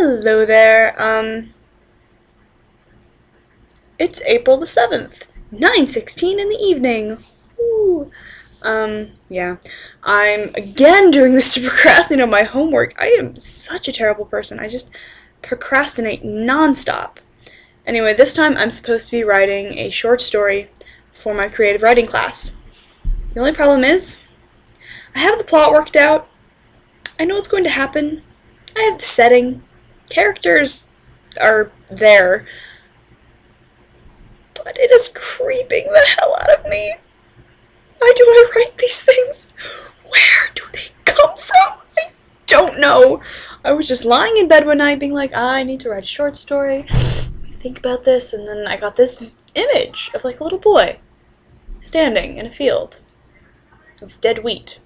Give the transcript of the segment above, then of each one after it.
Hello there, it's April the 7th, 9:16 in the evening. Ooh. Yeah. I'm again doing this to procrastinate on my homework. I am such a terrible person. I just procrastinate nonstop. Anyway, this time I'm supposed to be writing a short story for my creative writing class. The only problem is, I have the plot worked out. I know what's going to happen. I have the setting. Characters are there. But it is creeping the hell out of me. Why do I write these things? Where do they come from? I don't know. I was just lying in bed one night being like, I need to write a short story. Think about this, and then I got this image of like a little boy standing in a field of dead wheat,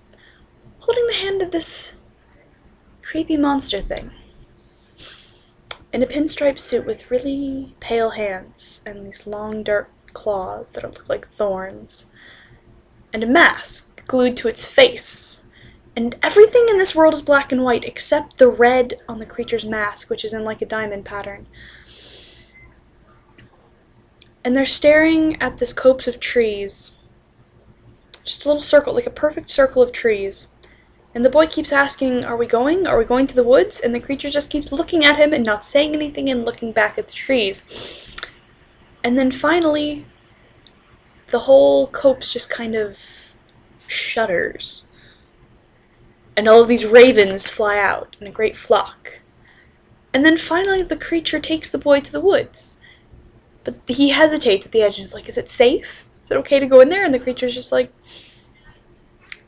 holding the hand of this creepy monster thing in a pinstripe suit with really pale hands and these long dark claws that look like thorns, and a mask glued to its face. And everything in this world is black and white except the red on the creature's mask, which is in like a diamond pattern. And they're staring at this copse of trees. Just a little circle, like a perfect circle of trees. And the boy keeps asking, are we going? Are we going to the woods? And the creature just keeps looking at him and not saying anything and looking back at the trees. And then finally, the whole copse just kind of shudders. And all of these ravens fly out in a great flock. And then finally the creature takes the boy to the woods. But he hesitates at the edge and is like, is it safe? Is it okay to go in there? And the creature's just like...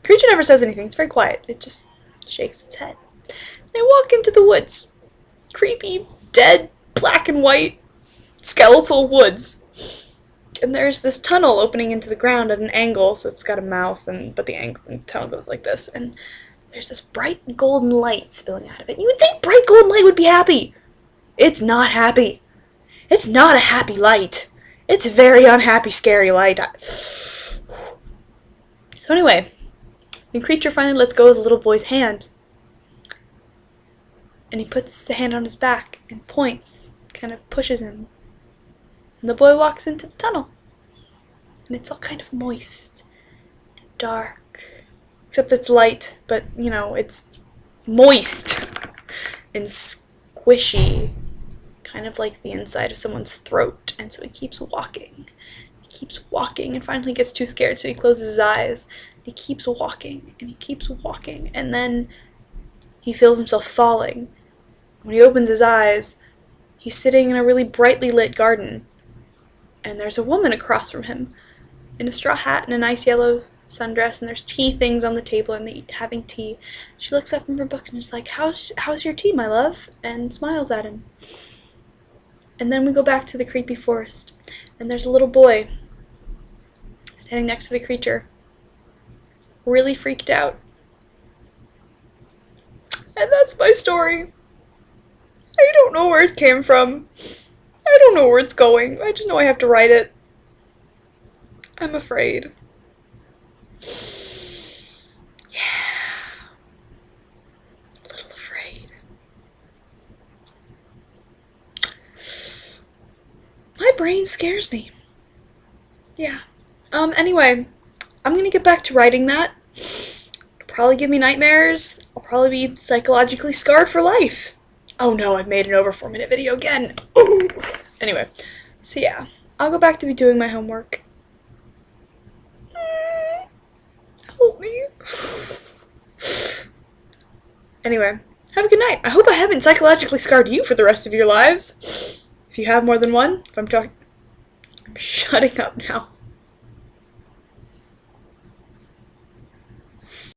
The creature never says anything. It's very quiet. It just shakes its head. They walk into the woods. Creepy, dead, black and white, skeletal woods. And there's this tunnel opening into the ground at an angle, so it's got a mouth, but the tunnel goes like this. And there's this bright golden light spilling out of it. You would think bright golden light would be happy. It's not happy. It's not a happy light. It's a very unhappy, scary light. So anyway, the creature finally lets go of the little boy's hand. And he puts his hand on his back and points, kind of pushes him. And the boy walks into the tunnel. And it's all kind of moist and dark. Except it's light, but, you know, it's moist and squishy. Kind of like the inside of someone's throat. And so he keeps walking. He keeps walking and finally gets too scared, so he closes his eyes. And he keeps walking and he keeps walking. And then he feels himself falling. When he opens his eyes, he's sitting in a really brightly lit garden. And there's a woman across from him in a straw hat and a nice yellow sundress, and there's tea things on the table, and they're having tea. She looks up from her book and is like, how's your tea, my love? And smiles at him. And then we go back to the creepy forest, and there's a little boy standing next to the creature, really freaked out. And that's my story. I don't know where it came from. I don't know where it's going. I just know I have to write it. I'm afraid. Yeah. A little afraid. My brain scares me. Yeah. Anyway, I'm gonna get back to writing that. It'll probably give me nightmares. I'll probably be psychologically scarred for life. Oh no, I've made an over 4-minute video again. Ooh. Anyway, so yeah, I'll go back to be doing my homework. Help me. Anyway, have a good night. I hope I haven't psychologically scarred you for the rest of your lives. If you have more than one, I'm shutting up now.